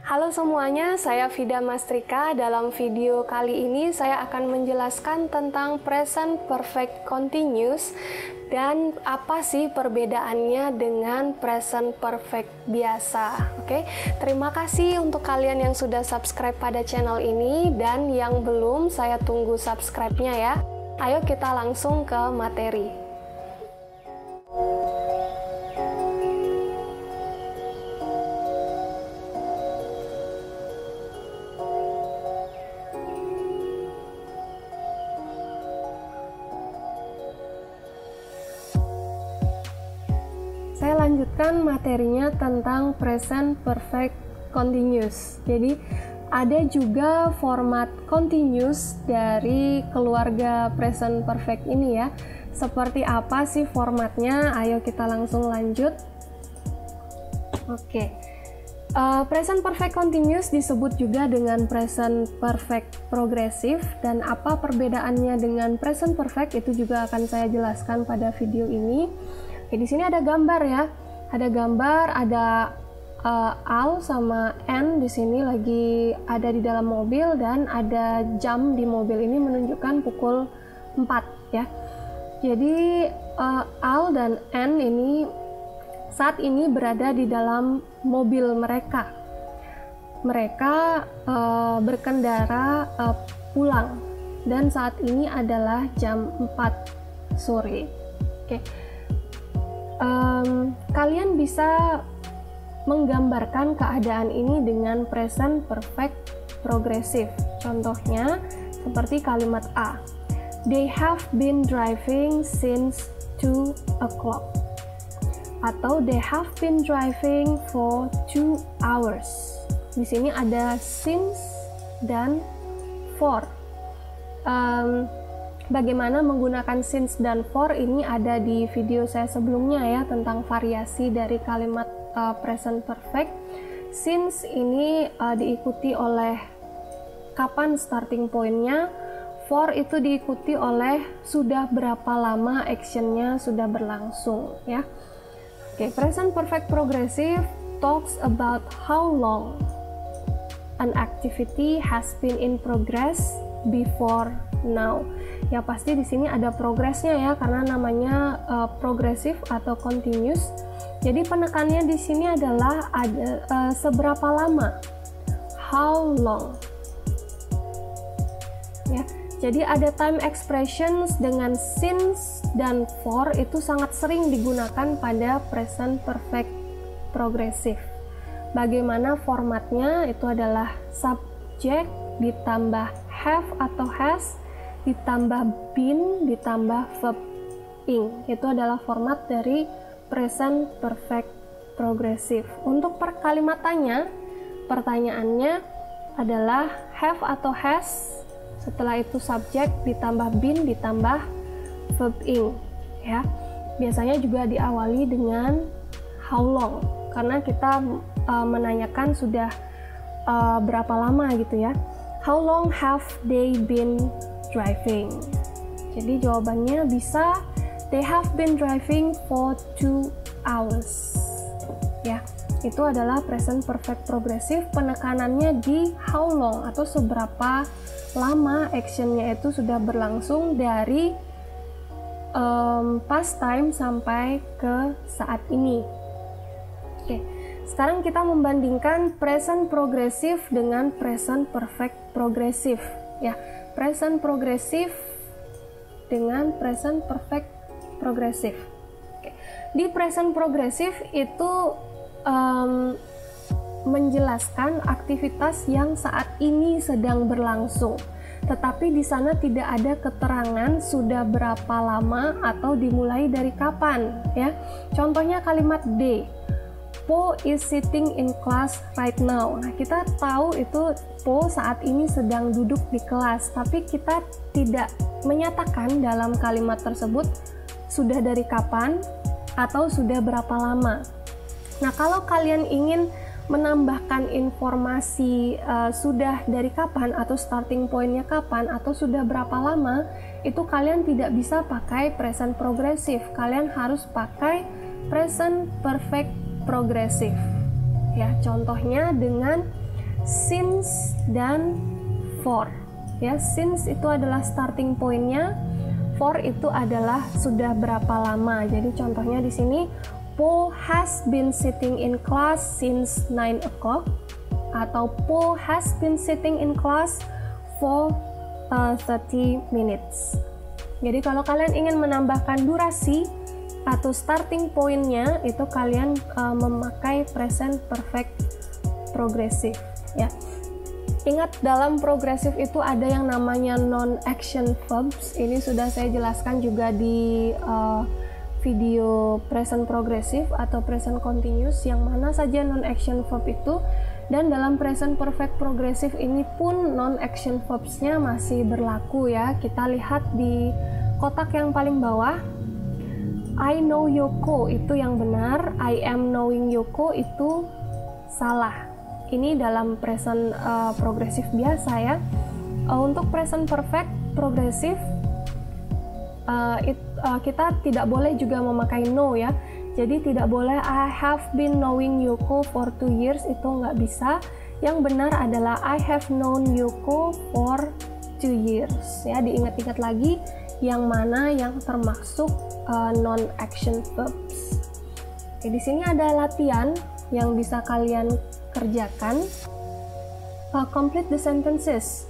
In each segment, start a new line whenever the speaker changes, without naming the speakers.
Halo semuanya, saya Vida Mastrika. Dalam video kali ini saya akan menjelaskan tentang present perfect continuous dan apa sih perbedaannya dengan present perfect biasa. Oke, terima kasih untuk kalian yang sudah subscribe pada channel ini, dan yang belum, saya tunggu subscribe-nya ya. Ayo kita langsung ke materi. Saya lanjutkan materinya tentang present perfect continuous. Jadi ada juga format continuous dari keluarga present perfect ini ya. Seperti apa sih formatnya? Ayo kita langsung lanjut. Oke. Present perfect continuous disebut juga dengan present perfect progressive, dan apa perbedaannya dengan present perfect itu juga akan saya jelaskan pada video ini. Oke, di sini ada gambar ya. Ada gambar, ada Al sama N di sini lagi ada di dalam mobil, dan ada jam di mobil ini menunjukkan pukul 4 ya. Jadi Al dan N ini saat ini berada di dalam mobil mereka. Mereka berkendara pulang, dan saat ini adalah jam 4 sore. Oke. Kalian bisa menggambarkan keadaan ini dengan present perfect progressive. Contohnya seperti kalimat A. They have been driving since 2 o'clock. Atau they have been driving for 2 hours. Di sini ada since dan for. Bagaimana menggunakan since dan for ini ada di video saya sebelumnya ya, tentang variasi dari kalimat present perfect. Since ini diikuti oleh kapan starting pointnya, for itu diikuti oleh sudah berapa lama actionnya sudah berlangsung ya. Oke, present perfect progressive talks about how long an activity has been in progress before now. Ya pasti di sini ada progresnya ya, karena namanya progressive atau continuous. Jadi penekannya di sini adalah ada seberapa lama, how long. Ya, jadi ada time expressions dengan since dan for itu sangat sering digunakan pada present perfect progressive. Bagaimana formatnya? Itu adalah subject ditambah have atau has ditambah been ditambah verb ing. Itu adalah format dari present perfect progressive. Untuk perkalimatannya, pertanyaannya adalah have atau has, setelah itu subject ditambah been ditambah verb ing ya. Biasanya juga diawali dengan how long, karena kita menanyakan sudah berapa lama gitu ya. How long have they been driving? Jadi jawabannya bisa they have been driving for 2 hours. Ya, itu adalah present perfect progressive. Penekanannya di how long atau seberapa lama actionnya itu sudah berlangsung dari past time sampai ke saat ini. Oke, sekarang kita membandingkan present progressive dengan present perfect progressive ya. Present progressive dengan present perfect progressive. Oke. Di present progressive itu menjelaskan aktivitas yang saat ini sedang berlangsung, tetapi di sana tidak ada keterangan sudah berapa lama atau dimulai dari kapan ya. Contohnya kalimat D. Po is sitting in class right now. Nah, kita tahu itu Po saat ini sedang duduk di kelas, tapi kita tidak menyatakan dalam kalimat tersebut sudah dari kapan atau sudah berapa lama. Nah, kalau kalian ingin menambahkan informasi sudah dari kapan atau starting pointnya kapan atau sudah berapa lama, itu kalian tidak bisa pakai present progressive. Kalian harus pakai present perfect progressive. Ya, contohnya dengan since dan for. Ya, since itu adalah starting point-nya, for itu adalah sudah berapa lama. Jadi contohnya di sini, Paul has been sitting in class since 9 o'clock, atau Paul has been sitting in class for 30 minutes. Jadi kalau kalian ingin menambahkan durasi atau starting point-nya, itu kalian memakai present perfect progressive, ya. Ingat, dalam progresif itu ada yang namanya non-action verbs. Ini sudah saya jelaskan juga di video present progressive atau present continuous, yang mana saja non-action verb itu. Dan dalam present perfect progressive ini pun non-action verbs-nya masih berlaku, ya. Kita lihat di kotak yang paling bawah. I know Yoko itu yang benar, I am knowing Yoko itu salah. Ini dalam present progresif biasa, ya. Untuk present perfect progresif kita tidak boleh juga memakai know, ya. Jadi tidak boleh I have been knowing Yoko for 2 years, itu nggak bisa. Yang benar adalah I have known Yoko for 2 years, ya. Diingat-ingat lagi yang mana yang termasuk non-action verbs. Oke, di sini ada latihan yang bisa kalian kerjakan. Complete the sentences.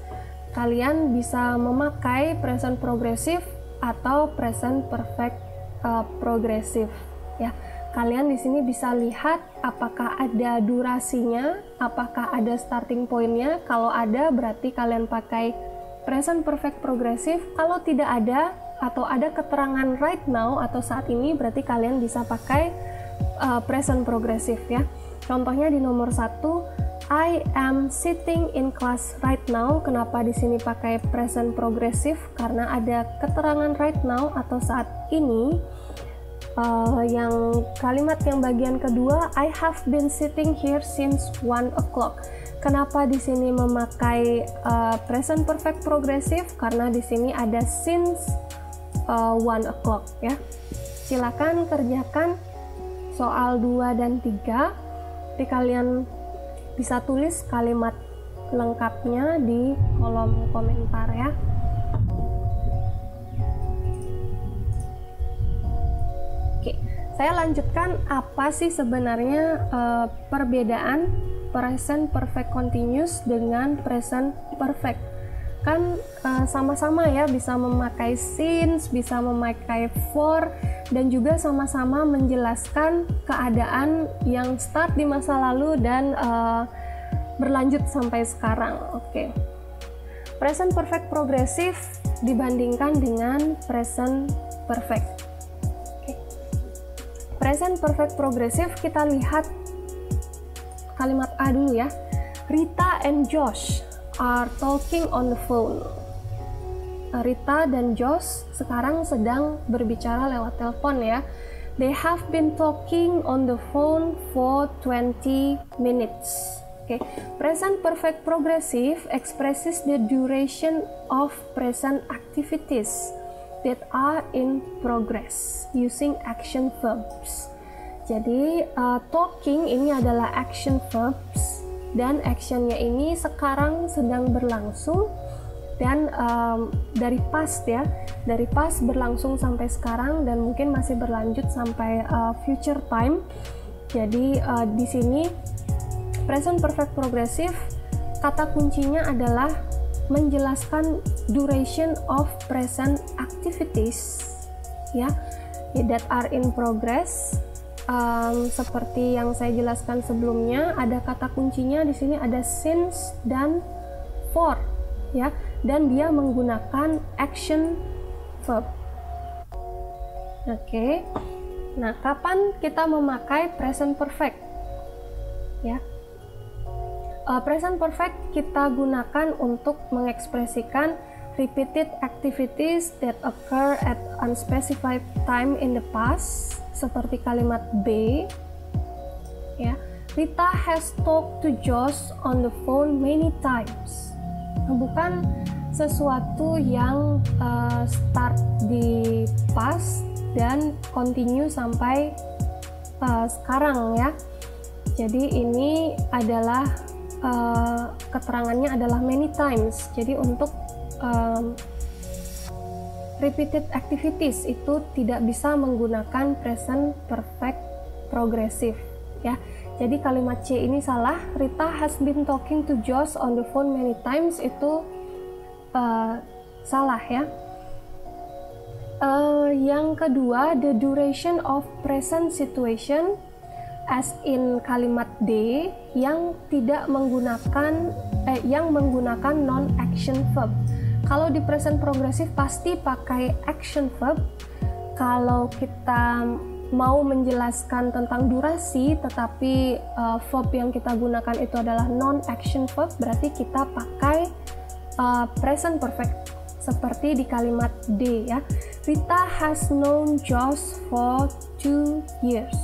Kalian bisa memakai present progressive atau present perfect progressive, ya. Kalian di sini bisa lihat apakah ada durasinya, apakah ada starting point-nya. Kalau ada, berarti kalian pakai present perfect progressive. Kalau tidak ada atau ada keterangan right now atau saat ini, berarti kalian bisa pakai present progressive, ya. Contohnya di nomor 1, I am sitting in class right now. Kenapa di sini pakai present progressive? Karena ada keterangan right now atau saat ini. Yang kalimat yang bagian kedua, I have been sitting here since 1 o'clock. Kenapa di sini memakai present perfect progressive? Karena di sini ada since 1 o'clock, ya. Silakan kerjakan soal 2 dan 3. Jadi kalian bisa tulis kalimat lengkapnya di kolom komentar, ya. Oke, saya lanjutkan apa sih sebenarnya perbedaan present perfect continuous dengan present perfect. Kan sama-sama, ya, bisa memakai since, bisa memakai for, dan juga sama-sama menjelaskan keadaan yang start di masa lalu dan berlanjut sampai sekarang. Oke. Present perfect progressive dibandingkan dengan present perfect. Oke. Present perfect progressive, kita lihat kalimat A dulu, ya. Rita and Josh are talking on the phone. Rita dan Josh sekarang sedang berbicara lewat telepon, ya. They have been talking on the phone for 20 minutes. Okay. Present perfect progressive expresses the duration of present activities that are in progress using action verbs. Jadi talking ini adalah action verbs, dan actionnya ini sekarang sedang berlangsung, dan dari past, ya, dari past berlangsung sampai sekarang dan mungkin masih berlanjut sampai future time. Jadi di sini present perfect progressive, kata kuncinya adalah menjelaskan duration of present activities, ya, that are in progress. Seperti yang saya jelaskan sebelumnya, ada kata kuncinya di sini, ada since dan for, ya, dan dia menggunakan action verb. Oke. Nah, kapan kita memakai present perfect? Ya. Present perfect kita gunakan untuk mengekspresikan repeated activities that occur at unspecified time in the past, seperti kalimat B, ya. Rita has talked to Josh on the phone many times. Bukan sesuatu yang start di past dan continue sampai sekarang, ya. Jadi ini adalah keterangannya adalah many times. Jadi untuk repeated activities itu tidak bisa menggunakan present perfect progressive ya. Jadi kalimat C ini salah. Rita has been talking to Josh on the phone many times itu salah ya. Yang kedua, the duration of present situation as in kalimat D yang tidak menggunakan non action verb. Kalau di present progressive pasti pakai action verb. Kalau kita mau menjelaskan tentang durasi tetapi verb yang kita gunakan itu adalah non action verb, berarti kita pakai present perfect seperti di kalimat D ya. Rita has known Josh for 2 years.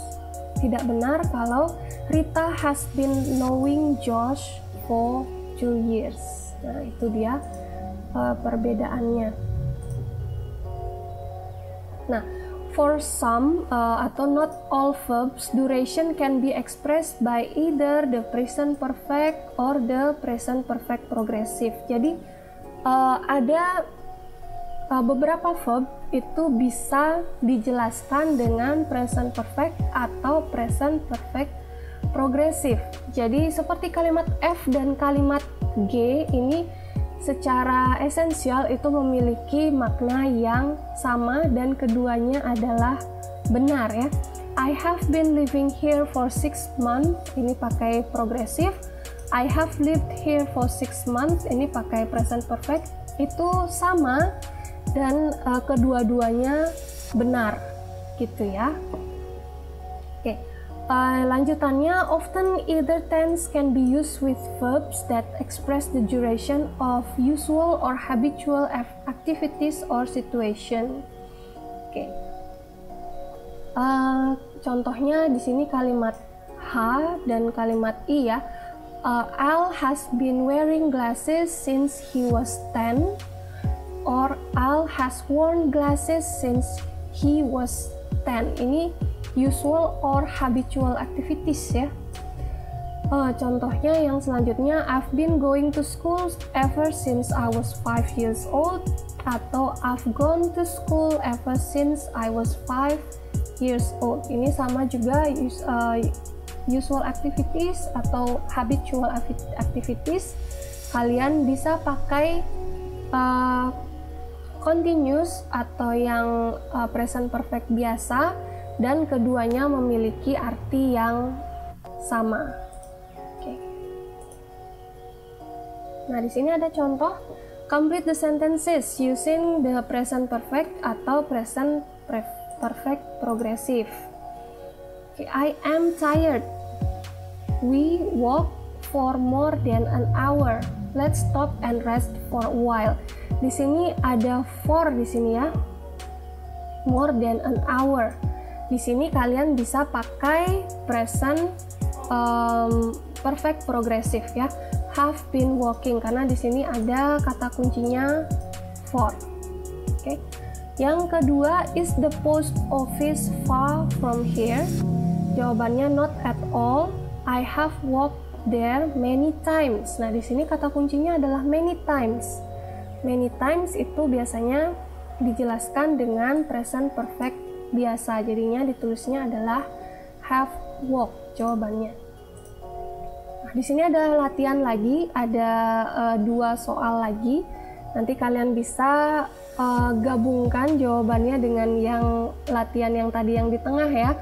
Tidak benar kalau Rita has been knowing Josh for 2 years. Nah, itu dia perbedaannya. Nah, for some atau not all verbs, duration can be expressed by either the present perfect or the present perfect progressive. Jadi ada beberapa verb itu bisa dijelaskan dengan present perfect atau present perfect progressive. Jadi seperti kalimat F dan kalimat G ini secara esensial itu memiliki makna yang sama dan keduanya adalah benar ya. I have been living here for 6 months, ini pakai progressive. I have lived here for 6 months, ini pakai present perfect. Itu sama dan kedua-duanya benar gitu ya. Oke. Lanjutannya, often either tense can be used with verbs that express the duration of usual or habitual activities or situation. Oke. Contohnya di sini kalimat H dan kalimat I ya. Al has been wearing glasses since he was 10, or Al has worn glasses since he was 10. Ini usual or habitual activities ya. Contohnya yang selanjutnya, I've been going to school ever since I was 5 years old, atau I've gone to school ever since I was 5 years old. Ini sama juga usual activities atau habitual activities. Kalian bisa pakai continuous atau yang present perfect biasa, dan keduanya memiliki arti yang sama. Oke. Nah, di sini ada contoh. Complete the sentences using the present perfect atau present perfect progressive. Okay, I am tired. We walk for more than an hour. Let's stop and rest for a while. Di sini ada for di sini ya. More than an hour. Di sini kalian bisa pakai present perfect progressive ya. Have been walking karena di sini ada kata kuncinya for. Oke. Yang kedua, is the post office far from here? Jawabannya not at all. I have walked there many times. Nah, di sini kata kuncinya adalah many times. Many times itu biasanya dijelaskan dengan present perfect biasa, jadinya ditulisnya adalah have walked jawabannya. Nah, di sini ada latihan lagi, ada 2 soal lagi. Nanti kalian bisa gabungkan jawabannya dengan yang latihan yang tadi yang di tengah ya.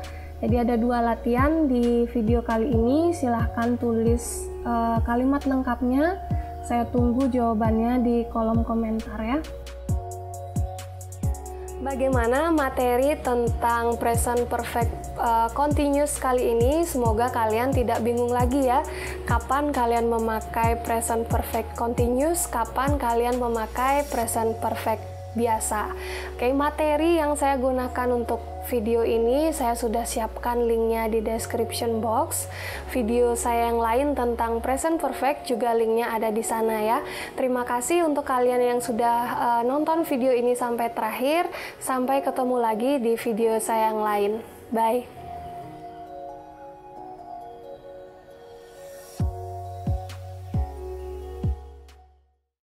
Jadi ada 2 latihan di video kali ini. Silahkan tulis kalimat lengkapnya. Saya tunggu jawabannya di kolom komentar ya. Bagaimana materi tentang present perfect continuous kali ini? Semoga kalian tidak bingung lagi ya. Kapan kalian memakai present perfect continuous, kapan kalian memakai present perfect biasa. Oke, materi yang saya gunakan untuk video ini saya sudah siapkan linknya di description box. Video saya yang lain tentang present perfect juga linknya ada di sana ya. Terima kasih untuk kalian yang sudah nonton video ini sampai terakhir. Sampai ketemu lagi di video saya yang lain. Bye.